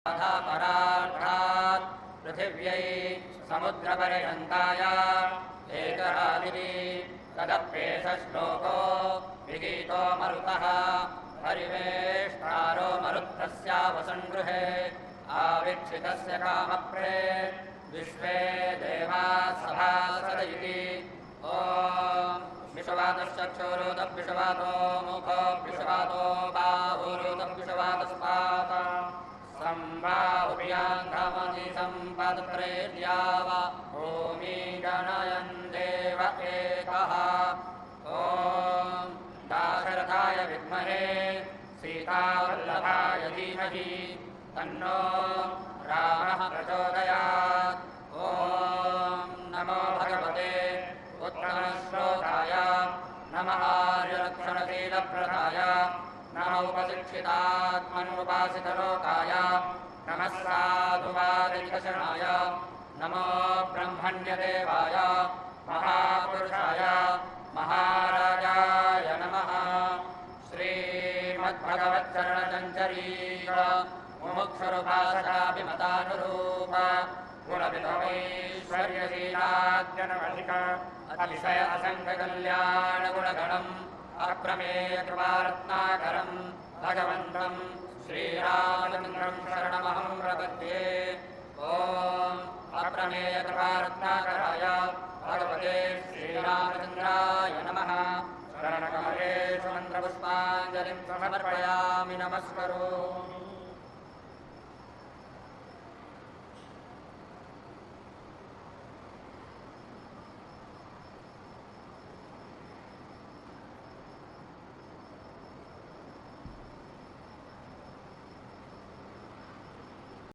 परार्थात् पृथिव्यै समुद्रपर्यन्ताय एकरादिः तदप्येष श्लोको विगीतो मरुतः हरिवेष्टारो मरुत्तस्यावसङ्गृहे आवीक्षितस्य कामप्रे विश्वे देवाः सभासद इति ॐ विश्ववातश्चक्षुरुतद्विश्ववातो मुखो विश्ववातो बाहुरुतद्विश्ववातस्पात सम्बाहुभ्याङ्गमनि सम्पत्प्रेर्याव भूमि गणयन् देव एकः ॐ दाशरथाय विद्महे सीतावल्लभाय धीमहि तन्नो रामः प्रचोदयात् ॐ नमो भगवते उत्तमश्लोकाय नमः आर्यलक्षणशीलप्रदाय नमः उपशिक्षितात्मनुपासितलोकाय नमः साधुवादिकशरणाय नमो ब्रह्मण्यदेवाय महापुरुषाय महाराजाय नमः श्रीमद्भगवच्चरणचञ्चरीक मुमुक्षुरुपासकाभिमतानुरूप गुणविधवैश्वर्यशीलाद्यनवधिक अतिशय असङ्ख्यकल्याणगुणगणम् अप्रमेयकृपारत्नाकरम् भगवन्तम् श्रीरामचन्द्रम् शरणमहं प्रपद्ये ॐ अप्रमेयकृपारत्नाकराय भगवते श्रीरामचन्द्राय नमः शरणकमलेषु मन्त्रपुष्पाञ्जलिं समर्पयामि नमस्करोमि।